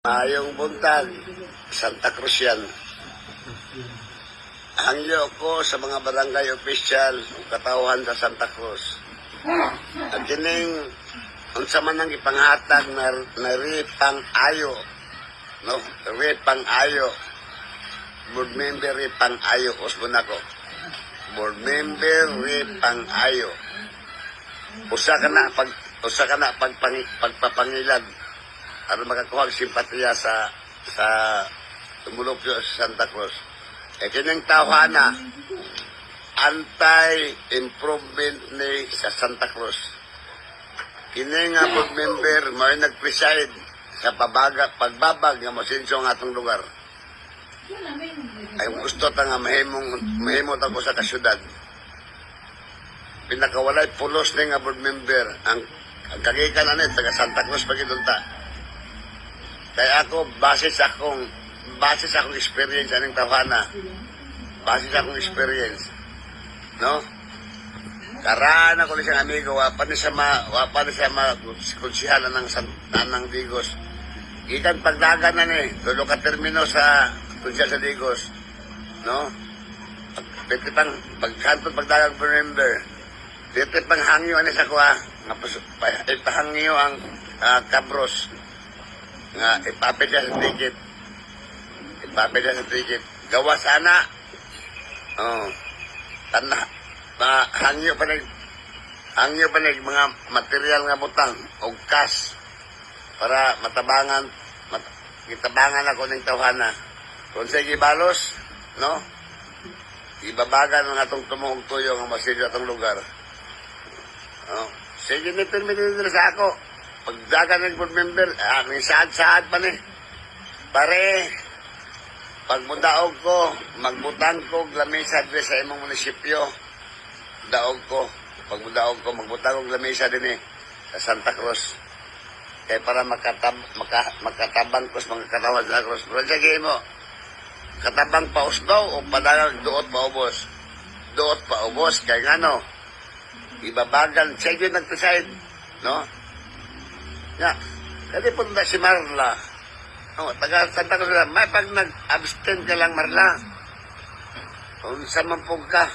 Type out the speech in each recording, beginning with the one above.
Yung buntag, Santa Cruz yan. Hangyo ko sa mga barangay official, katauhan sa Santa Cruz. At kining, unsa man ang ipanghatag na ripang ayo, no? Ripang ayo. Board member ripang ayo, usbon ako. Board member ripang ayo. Usa ka na pagpapangilad para makakuha ang simpatiya sa tumulupyo sa Santa Cruz. Kining tawhana anti-improvement ni sa Santa Cruz. Kini nga board member mo nag-preside sa pagbabag nga mosinso nga atong lugar. Ay gusto ta nga mahimo ta ko sa kasyudad. Pinakawalay pulos ni nga board member ang kagikan ani taga Santa Cruz pagidunta. Kaya ako base sa akong experience aning tawhana. Base sa akong experience. No? Karaan ako ni siyang amigo, wapa ni siya konsihala ng Digos. Ikan pagdagan na ni, tulo ka termino sa konsyal sa Digos. No? Pwede pang pagkantong pagdagang remember. Pwede pang hangyo ani sa kuha. Ipahangyo ang kabros. Nga ipapit siya sa ticket. Gawa sana. Tanah. Hangyo pa mga material nga butang o cash para kitabangan ako ng tawhana. Kung sa gibalos, no? Ibabagan ng atong tumuhong tuyo ang masilyo atong lugar. Sige, nito sa ako. Pagdagan ng board member, may saad-saad pa ni. Pare, pagmudaog ko, magbutang ko, lamisa din sa imong munisipyo. Daog ko, magbutang ko, lamisa din sa Santa Cruz. Kaya para makatabang ko sa mga katawan sa Cruz. Pero sige mo, katabang pa usbaw o padagang duot pa ubos. Duot pa ubos, kaya nga no, ibabagan, sige nag-decide, no? Ya, kasi punta si Marla. Taga Santa Cruz na, may pag nag-abstain ka lang, Marla. Kung sa mampog ka,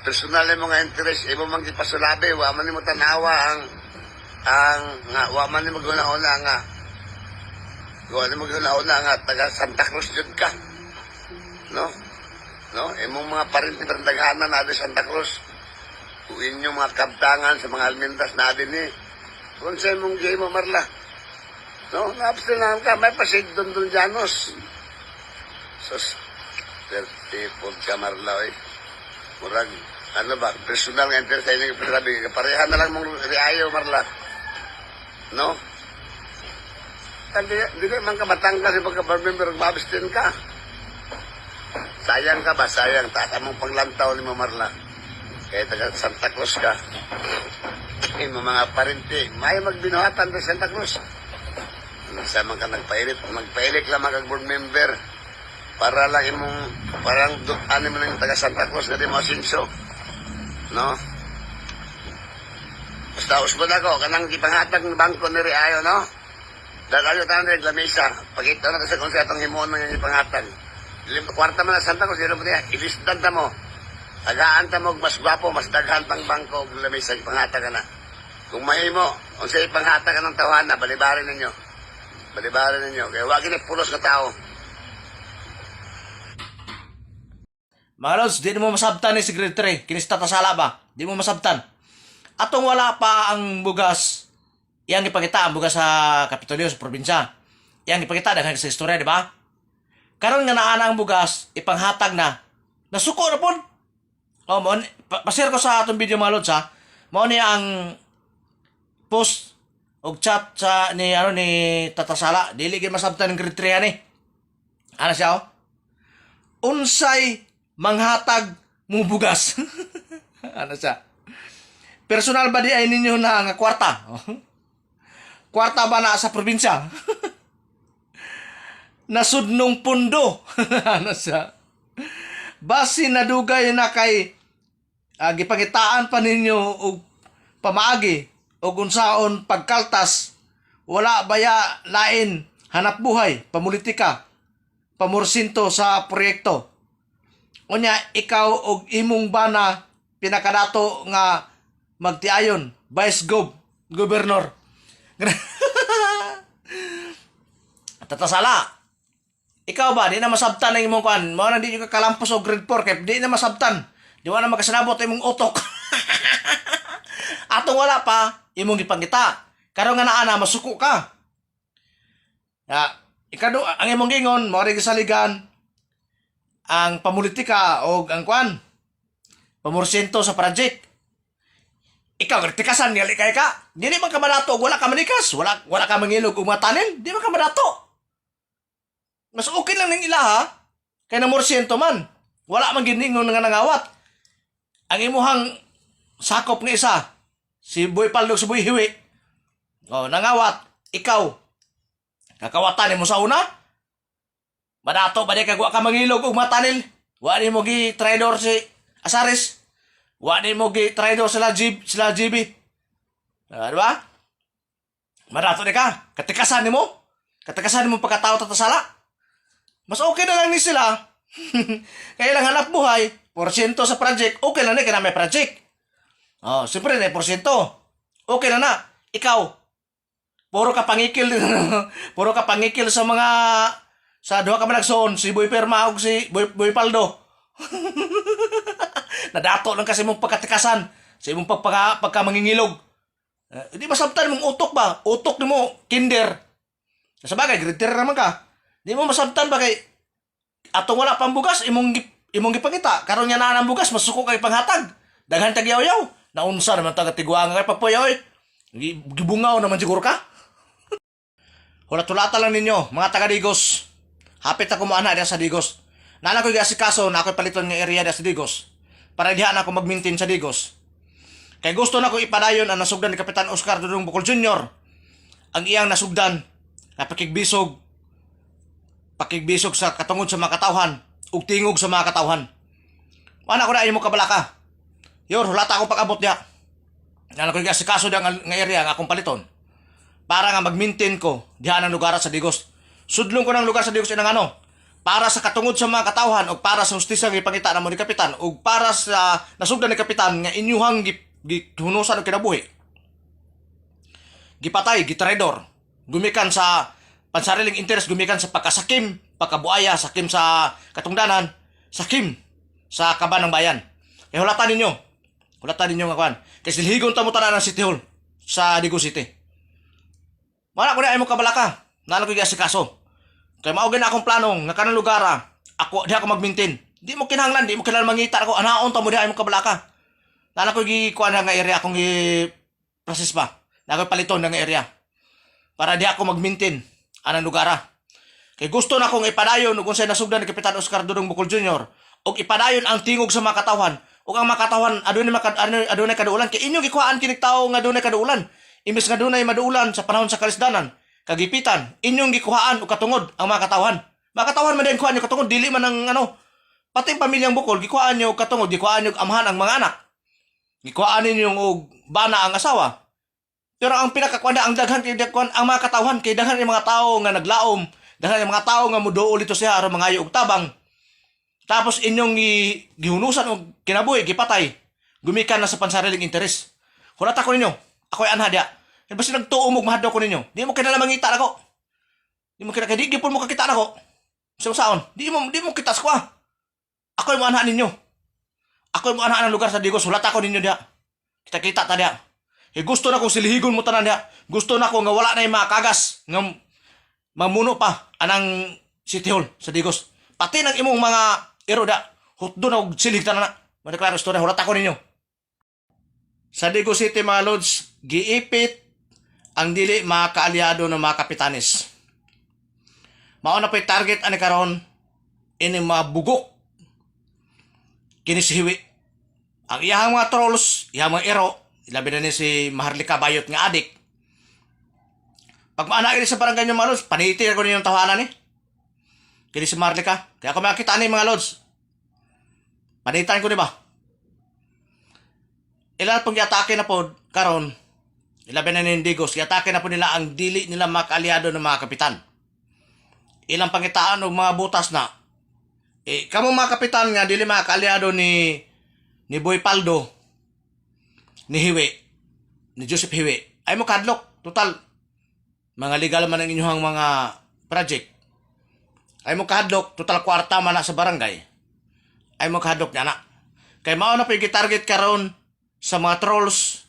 personal mo nga interest, imo mang ipasulabi, wa man mo tanawa wa man mo guna-una nga, taga Santa Cruz jud ka. No? Imong mga parinti daghanan na sa Santa Cruz. Uin yung mga kabtangan sa mga almintas na din kung sa imong gay mo, Marla. No, na-abstain lang ka. May pasid doon Janos. Sus, 30 ka, Marla, Murag, personal nga interest sa inyo. Pareha na lang mong riayo, Marla. No? Hindi man ka matangkas yung pagka-member, ma-abstain ka. Sayang ka ba? Sayang. Tata mong panglantaw ni mo, Marla. Kaya taga Santa Cruz ka. Mga parinti, may magbinuhatan sa Santa Cruz. Sama ka magpailit lang mga board member para lang parang dutan mo ng taga Santa Cruz na di mo asinso. No? Basta usbon ako, kanang ipanghatag ng bangko ni Riayo, no? Dalayo tayo na lamisa. Pagkita na sa konsertong himuon ng ipanghatag. Kwarta man na Santa Cruz, ilistan ta mo. Tagaan ta mo, mas gwapo, mas daghan pang bangko, lamisa, ipanghatag ka na. Kung mahimo, kung sa ipanghatag ka ng tawhana, balibarin ninyo. Kaya wag ni pulos na tao. Mga lods, di mo masabtan ni Secretary. Kinista tasala ba? Di mo masabtan. Atong wala pa ang bugas, iyang ipakita ang bugas sa Kapitolyo, sa probinsya. Iyang ipakita dahil sa istorya, di ba? Karon nga naana ang bugas, ipanghatag na. Nasuko na po. Pasir ko sa atong video mga lods, ha? Mao ni ang post og chat sa ni Tatasala, dili gyud masabtan ng kriteriya ni. Ano siya? Unsay manghatag mo bugas. Ano siya? Personal ba di ay ninyo na nga kwarta? Kwarta ba na sa probinsya? Nasudnong pundo. Ano siya? Basi nadugay na kay gipangitaan pa ninyo og pamaagi o unsaon pagkaltas wala baya lain hanap buhay, pamulitika, pamorsinto sa proyekto. Unya ikaw og imong bana pinakadato nga magtiayon, vice governor. Tatasala. Ikaw ba, di na masabtan ang imong kuan. Mao na di ka kalampos og grade 4 kay di na masabtan. Di mo na makasanabot ang imong utok. Atong wala pa, imong gipangita. Karon nga naa na masuko ka. Ya, ikado ang imong gingon mao ring gisaligan ang pamulitika o ang kuan. Pamorsyento sa project. Ikaw tikasan ngali kay ka. Dili man ka manato og wala ka manikas, wala ka mangilog og matanin, di man ka manato. Mas okay lang ning ilaha kay na morsyento man. Wala man giningon nga nangawat. Ang imuhang sakop nga isa, si Boy Paldo si Boy Hiwi. Oh, nangawat, ikaw. Kakawatan mo sa una? Madato ba di kagwa ka mangilog og matanil? Wa ni mo gi traidor si Asaris. Wa ni mo gi traidor sila GB. Diba? Madato di ka. Katikasan mo. Katikasan mo pagkatao tatasala. Mas okay na lang ni sila. Kaya lang hanap buhay, porsyento sa project, okay lang na kaya may project. Oh, siyempre na porsyento. Okay na na. Ikaw, puro ka pangikil puro ka pangikil sa mga sa duha ka managsoon, si Boy Perma ug si Boy Paldo. Nadato lang kasi mong pagkatikasan sa imong pagkamangingilog. Di ba sabtan mong utok ba? Utok ni mo, kinder. Sa bagay, grade 3 naman ka. Di mo masabtan ba kay atong wala pang bugas, imong gipangita. Karon nya naa nang bugas, masuko kay panghatag. Daghan tag yaw-yaw. Naunsa naman taga tiguang kay papoy oy. Gibungaw naman siguro ka. Hulat-hulata lang ninyo, mga taga Digos. Hapit ako mo ana diha sa Digos. Nana ko giasikaso na ako paliton nga area diha sa Digos. Para diha na ako mag-maintain sa Digos. Kay gusto na ko ipadayon ang nasugdan ni Kapitan Oscar Dudong Bukol Jr. Ang iyang nasugdan na pakigbisog sa katungod sa mga katawhan ug tingog sa mga katawhan. Ana ko na imo kabalaka. Yor, hulata ako pag-abot diha. Nana ko giasikaso diha nga area nga akong paliton. Para nga mag-maintain ko diha ng lugar sa Digos. Sudlong ko ng lugar sa Digos inang ano, para sa katungod sa mga katawhan o para sa hustisya nga ipangita namo ni Kapitan o para sa nasugdan ni Kapitan nga inyuhang gihunusan og kinabuhi. Gipatay, gitraidor, gumikan sa pansariling interes, gumikan sa pagkasakim, pagkabuaya, sakim sa katungdanan, sakim sa kaban ng bayan. Eh hulatan ninyo nga kwan. Kay silhigon ta mo tanan ng City Hall sa Digos City. Wala ko na imo kabalaka. Nalo ko giasikaso. Kay mao gina akong plano nga kanang lugar ako diha ako mag-maintain. Di mo kinahanglan, di mo kinahanglan mangita ako. Anaon ta mo diha imo kabalaka. Nalo ko gikuan nga area akong process ba. Nako paliton nga area. Para diha ako mag-maintain anang lugar. Kay gusto na akong ipadayon ug unsay nasugdan ni Kapitan Oscar Dudong Bukol Jr. ug ipadayon ang tingog sa mga katawhan. Ug ang mga katawhan adunay kaduulan kay inyo gikuhaan kining tawo nga adunay kaduulan. Imbes nga adunay maduulan sa panahon sa kalisdanan, kagipitan, inyong gikuhaan o katungod ang mga katawhan. Mga katawhan man din kuhaan nyo katungod, dili man ang ano, pati pamilyang Bukol, gikuhaan nyo katungod, gikuhaan nyo amahan ang mga anak. Gikuhaan ninyo og bana ang asawa. Pero ang pinakakwanda, ang daghan kay daghan ang mga katawhan, kay daghan yung mga tao nga naglaom, daghan yung mga tao nga muduol ito siya aron mangayo og tabang. Tapos inyong gihunusan og kinabuhi, gipatay, gumikan na sa pansariling interes. Hulata ko ninyo, ako'y anha diya. Kaya basta nagtuo mo, mahadlaw ko ninyo. Di mo kinala mangita na ko. Di mo kinala, di po mo kakita na ko. Saon? Di mo kita sa kwa. Ako'y mo anha ninyo. Ako'y mo anha ng lugar sa Digos. Hulata ko ninyo diya. Kita-kita ta diya. Eh, gusto na kong silihigon mo tanan diya. Gusto na ko nga wala na yung mga kagas. Nga mamuno pa anang City Hall sa Digos. Pati ng imong mga iro diya. Hutdo na og silig tanan na. Madeklaro istorya. Hulata ko ninyo. Sa Digos City mga Lods, giipit ang dili mga kaalyado ng mga kapitanes. Mauna pa'y target ani karon ini mga bugok kinisihiwi. Ang iyahang mga trolls, iyahang mga iro, ilabi na ni si Maharlika Bayot nga adik. Pag maana ini sa barangay nyo mga Lods, paniti ko ninyong tahanan kini si Maharlika. Kaya kung makita ni mga Lods, panitan ko di ba? Ilan pong yatake na po karon Ilabi na nindigos, iatake na po nila ang dili nila mga kaalyado ng mga kapitan. Ilang pangitaan o mga butas na. Kamo mga kapitan nga, dili mga kaalyado ni Boy Paldo, ni Hiwi, ni Joseph Hiwi, ay mo kadlok. Total, mga legal man ang inyong mga project. Ay mo kahadlok, total kwarta man na sa barangay. Ay mo kahadlok niya na. Kay mao na po yung target karon sa mga trolls,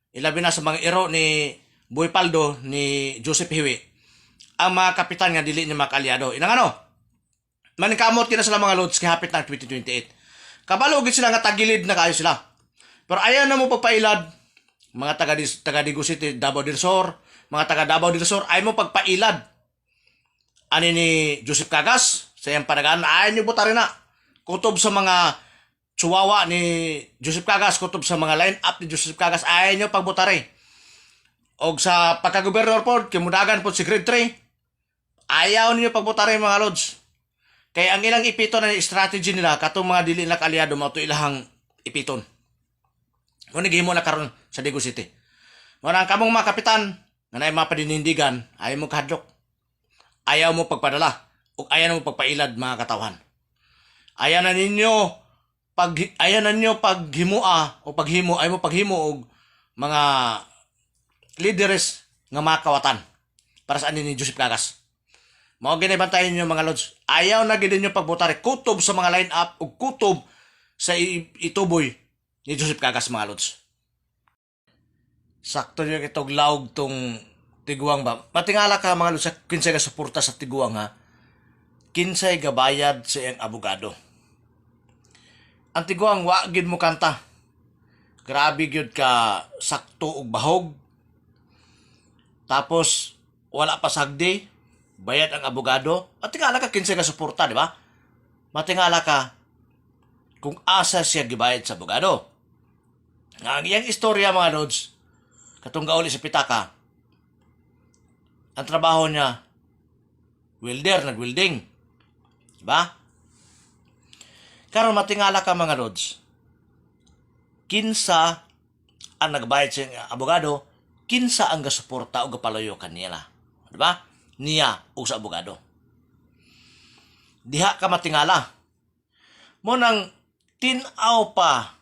ilabi na sa mga iro ni Boy Paldo, ni Joseph Hiwi, ang mga kapitan nga dili niya mga kaalyado. Inang ano, maningkamot kina sila mga lods kay hapit ng 2028. Kabalugid sila nga tagilid na kayo sila. Pero ayaw na mo pagpailad, mga taga Digo City, Davao del Sur, mga taga Davao del Sur, ayaw mo pagpailad. Ani ni Joseph Cagas, sa iyang panagaan, ayaw niyo buta rin na. Kutob sa mga tsuwawa ni Joseph Cagas, kutob sa mga line-up ni Joseph Cagas, ayaw niyo pagbutari. O sa pagka-gobernador po, kimudagan po si Grade 3, ayaw niyo pagbutari mga lods. Kaya ang ilang ipiton na strategy nila, katong mga dili na kaalyado, mga ito ilahang ipiton. Kung nagihimo na karon sa Digo City. Mga kamong mga kapitan, na na mga padinindigan, ayaw mo kahadlok. Ayaw mo pagpadala. O ayaw mo pagpailad mga katawan. Ayaw na ninyo paghimua o paghimo, ayaw mo paghimo og mga leaders nga mga kawatan para sa ni Joseph Cagas. Mao ginibantayan niyo mga lods. Ayaw na gid niyo pagbutari kutob sa mga line-up o kutob sa ituboy ni Joseph Cagas mga lods. Sakto yung itog laog tong tiguang ba. Matingala ka mga lods, kinsay ka suporta sa tiguang ha. Kinsay gabayad sa iyang abogado. Ang tiguang wa gid mo kanta. Grabe gyud ka sakto og bahog. Tapos wala pa sagdi, bayad ang abogado. Matingala ka kinsay ka suporta, di ba? Matingala ka kung asa siya gibayad sa abogado. Ang iyang istorya mga lods, katong gauli sa pitaka, ang trabaho niya, welder, nag-welding. Diba? Karon matingala ka mga lods, kinsa ang nagbayad sa abogado, kinsa ang gasuporta o gapalayo kanila. Diba? Niya o sa abogado. Diha ka matingala. Mo nang tinaw pa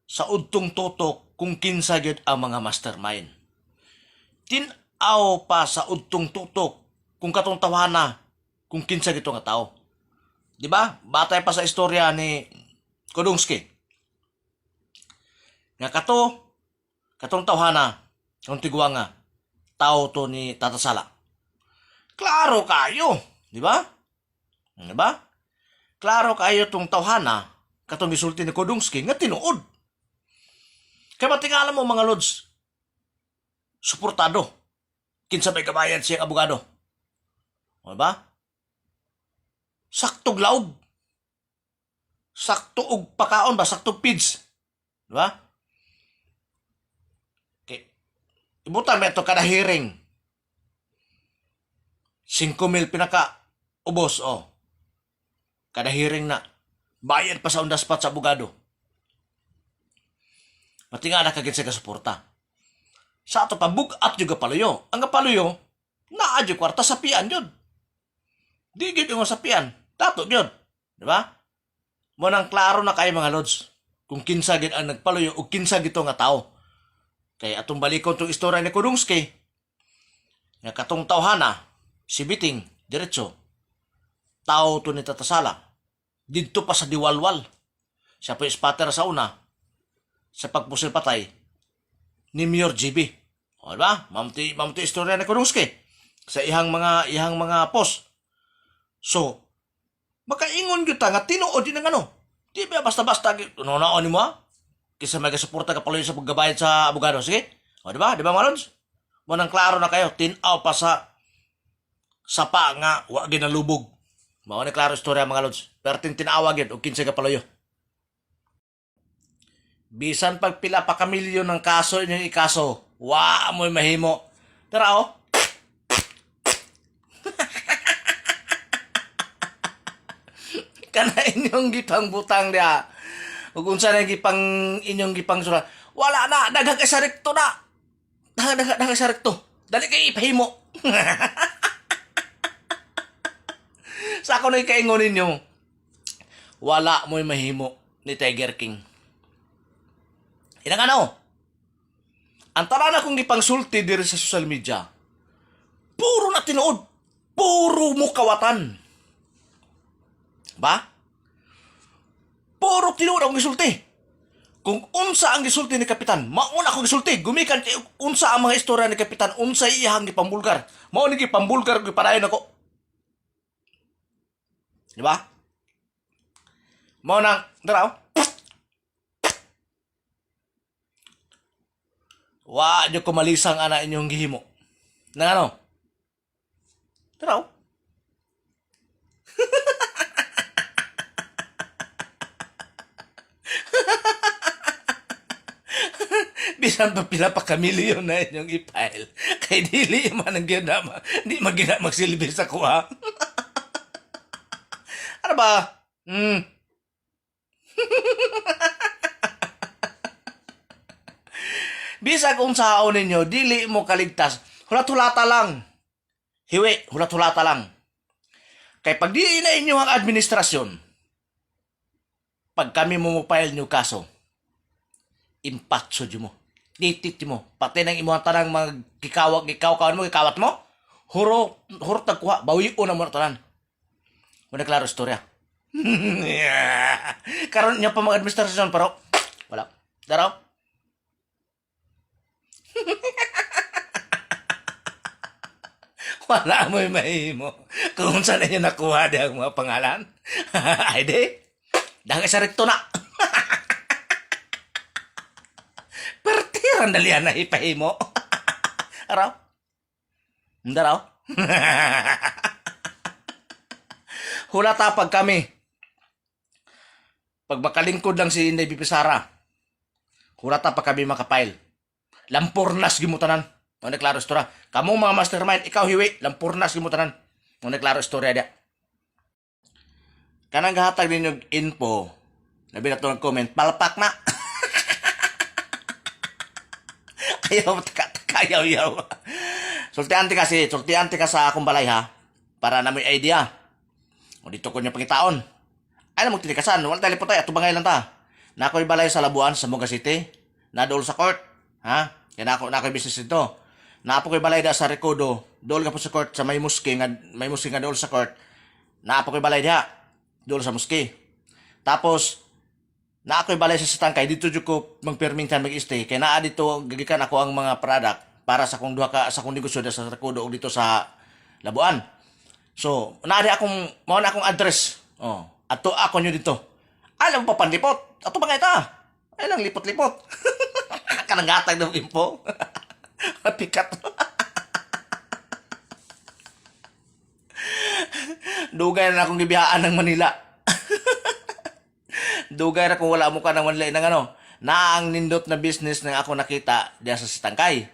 sa udtong tutok kung kinsa gyud ang mga mastermind. Tinaw pa sa udtong tutok kung katong tawhana kung kinsa gyud nga tao. Di ba? Batay pa sa istorya ni Kodungski. Nga katong tawhana, kung tiguang nga, tao to ni Tata Sala. Klaro kayo, di ba? Di ba? Klaro kayo tong tawhana, katong gisulti ni Kodungski, nga tinuod. Kaya matingala mo mga lods, suportado. Kinsa may kabayan siyang abogado. O ba? Saktog laog. Sakto og pakaon ba? Saktog pids. Di ba? Okay. Ibutan mo ito kada hearing. 5,000 pinaka ubos, oh. Kada hearing na. Bayad pa sa on the spot sa abogado. Matingala ka gid sa kasuporta. Sa ato pa bugat yung gapaluyo. Ang gapaluyo, naa yung kwarta sa pian yun. Di gid yung sa pian. Tato yun. Di ba? Munang klaro na kayo mga lods. Kung kinsa gid ang nagpaluyo o kinsa gito nga tao. Kaya atong balikon itong istorya ni Kodungski. Nga katong tawhana, si Biting, diretso. Tao to ni Tata Sala. Dito pa sa Diwalwal. Siya po yung spotter sa una. Sa pagpusil patay ni Mayor GB. O ba? Mamti istorya ni Kodungski sa ihang mga post. So, makaingon gyud ta nga tinuod din ang ano. Di ba basta-basta unaon ni mo? Kisa may suporta ka paloy sa paggabayad sa abogado. Sige. O di ba? Di ba mga lods? Mo nang klaro na kayo, tinaw pa sa sapa nga wa ginalubog. Mao ni klaro istorya mga lods. Perting tinawa gyud og kinsa ka paloyo. Bisan pagpila pa kamilyon ng kaso inyong ikaso, wa mo'y mahimo. Tara oh. Kana inyong gipang butang dia. Ug unsa na gipang inyong gipang sura. Wala na, daghang kay sa rekto na. Daga sa rekto. Dali kay ipahimo. Sa ako na ikaingon ninyo, wala mo'y mahimo ni Tiger King. Inang ano? Ang tanan akong ipangsulti diri sa social media, puro na tinuod. Puro mo kawatan. Ba? Puro tinuod akong gisulti. Kung unsa ang gisulti ni Kapitan, mauna akong gisulti. Gumikan unsa ang mga istorya ni Kapitan, unsa iyang gipambulgar. Mao ni gipambulgar gipadayon ako. Di ba? Mao nang daraw. Wa nyo kumalisang ana inyong gihimo. Nang ano? Daraw. Bisan pa pila pa kamilyon na inyong i-file. Kay dili man ang ginama. Di magina magsilbi sa kuha. Ano ba? Bisa kung saon ninyo, dili mo kaligtas. Hulat-hulata lang. Hiwi, hulat-hulata lang. Kay pag di na inyo ang administrasyon, pag kami mo file nyo kaso, impatso mo. Titit mo. Pati nang imuha tanang magkikawak-gikaw-kawan mo, gikawat mo, huro tagkuha, bawiyo na mo na tanan. Muna klaro istorya. Karon niya pa mag-administrasyon, pero wala. Daraw. Wala mo'y mahimo. Kung saan niya nakuha di ang mga pangalan. Ay di. Dahil sa rekto na. Pertiran dalian na ipahimo. Araw. Hindi raw. Hulata pag kami. Pag makalingkod lang si Inday Bipisara, hulata pag kami makapail. Lampurnas gimutanan. Muna klaro istorya. Kamong mga mastermind, ikaw hiwi, lampurnas gimutanan. Muna klaro istorya dia. Kanang gahatag ninyo info, labi na ito nag-comment, palpak na. Ayaw. Sultiante ka sa akong balay ha, para na may idea. O dito ko niya pangitaon. Ay na magtinikasan, wala tayo lipotay, atubangay lang ta. Na ako'y balay sa Labuan, sa Moga City, na dool sa court. Ha? Kaya na ako'y business ito. Na apo ko'y balay da sa Recodo, dool ka po sa court, sa may muski nga dool sa court. Na apo ko'y balay diha, dool sa muski. Tapos, na ako'y balay sa Sitangkay, dito dito ko magpermintan mag-stay. Kaya naa dito, gagikan ako ang mga product para sa kung sa kung negosyo da sa Recodo o dito sa Labuan. So, naari akong, mao na akong address. Oh, ato ako nyo dito. Alam pa panlipot. Ato ba nga ita? Ay lang, lipot-lipot. Kanang gatag ng info. Pikat. Dugay na akong gibiyaan ng Manila. Dugay na kung wala mo ka ng Manila ng ano. Na ang nindot na business na ako nakita diya sa Sitangkay.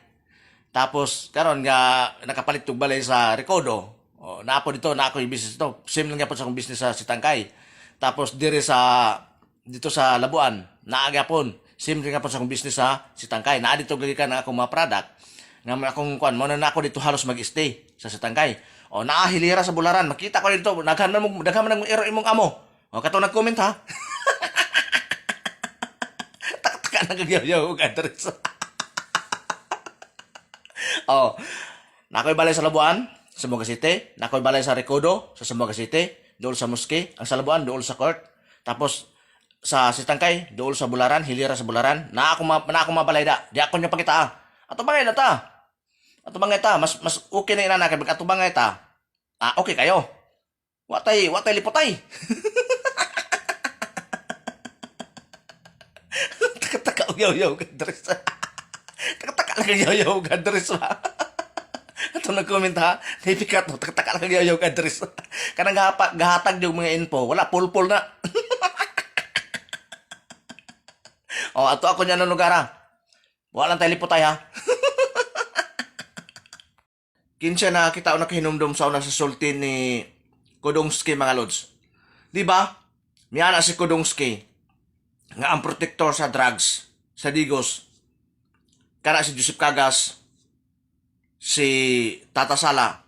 Tapos, karon nga nakapalit og balay sa Recodo. O, naapo dito, na ako yung business ito. Same lang po sa akong business sa Sitangkay. Tapos, dito sa Labuan, naagapon. Same lang po sa akong business sa Sitangkay. Naa dito gagikan ang akong mga product. Nga akong kuan, muna na ako dito halos mag-stay sa Sitangkay. O, naahilira sa Bularan. Makita ko dito, daghan man ng ero imong amo. O, kato nag-comment ha. Tak-taka nagagyaw-yaw og address. O, nakoy balay sa Labuan, sa Moga City. Nakoy balay sa Recodo, sa Moga City. Dool sa Muski. Ang sa Labuan, dool sa Court. Tapos, sa Sitangkay, dool sa Bularan, hilira sa Bularan. Na ako mabalay da. Di ako niya pakita. Ato bangay na ta. Ato bangay ta. Mas okay na inanakay. Ato bangay ta. Okay kayo. Watay lipotay. Taka-taka uyaw-yaw kadres. Taka-taka lang uyaw-yaw kadres ba? Ito nag-comment ha. Naipikat mo. Taka-taka lang uyaw-yaw kadres. Kanang gahatag yung mga info. Wala, pul-pul na. O, ato ako niya ng lugar ha. Walang tayo lipotay ha. Kinsya na kita o nakahinumdum sa una sa sulti ni Kudongski mga lods. Diba? Miyana si Kudongski nga ang protector sa drugs, sa Digos. Kana si Joseph Cagas, si Tata Sala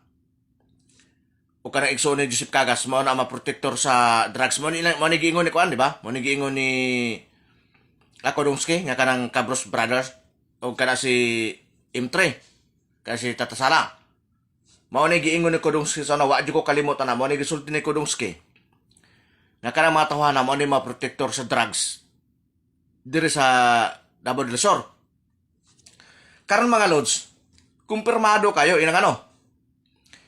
o kanang igsoon ni Joseph Cagas mao na ma-protector sa drugs mo ni giingon ni kuan di ba? Mo ni giingon ni Kodongski nga kanang Cabros Brothers o kana si M3 kana si Tata Sala. Mao ni giingon ni Kodongski sa wa jud ko kalimutan na mo ni gisulti ni Kodongski nga kanang mga tawhana mo ni ma-protector sa drugs diri sa Davao del Sur. Karon mga lods, kumpirmado kayo inang ano,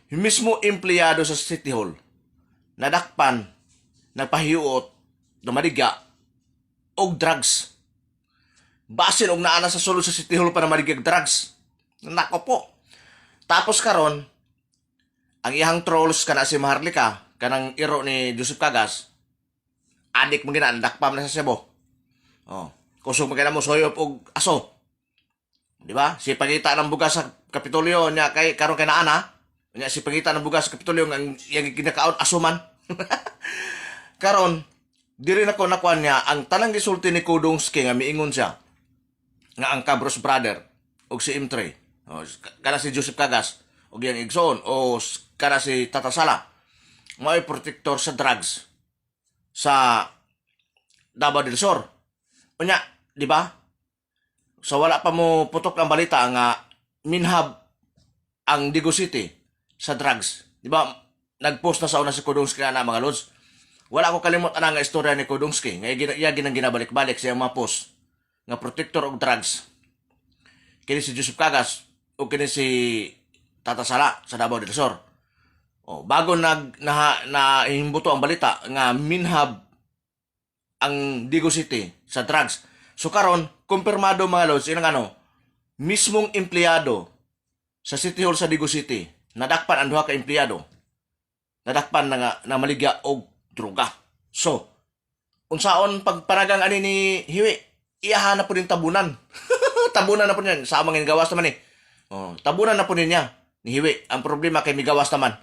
yung mismo empleyado sa City Hall, nadakpan, nagpahiuot, namariga, og drugs. Basin og naana sa sulod sa City Hall para marigag drugs. Nako po. Tapos karon, ang ihang trolls kana si Maharlika, kanang iro ni Joseph Cagas, adik mo gina, nadakpam na sa Cebu. Oh, kusog mo gina mo soyop og aso. Di ba? Si pagita ng bugas sa Kapitolyo niya kay karon kay naana, nya si pagita ng bugas sa Kapitolyo ang yang kinakaon asuman. Karon diri na ko nakuan niya ang tanang gisulti ni Kodongski nga miingon siya nga ang Cabros Brother og si M3 o kana si Joseph Cagas og yang igsoon o kana si Tata Sala may protector sa drugs sa Davao del Sur. Unya, di ba? So wala pa mo putok ang balita nga minhab ang Digo City sa drugs. Di ba? Nag-post na sa una si Kodongski na mga lods. Wala ko kalimot nga istorya ni Kodongski. Nga iya ginang ginabalik-balik siya mga post nga protector og drugs. Kini si Joseph Cagas o kini si Tata Sala sa Davao del Sur. O, bago na himbuto ang balita nga minhab ang Digo City sa drugs. So karon, kumpirmado mga lods, inang ano, mismong empleyado sa City Hall sa Digo City, nadakpan ang duha ka empleyado. Nadakpan na maligya og droga. So, unsaon pagpanagang ani ni Hiwi, iyahan na po din tabunan. Tabunan na po niyan. Sa amang gawas naman eh. Oh, tabunan na po niya ni Hiwi. Ang problema kay migawas naman.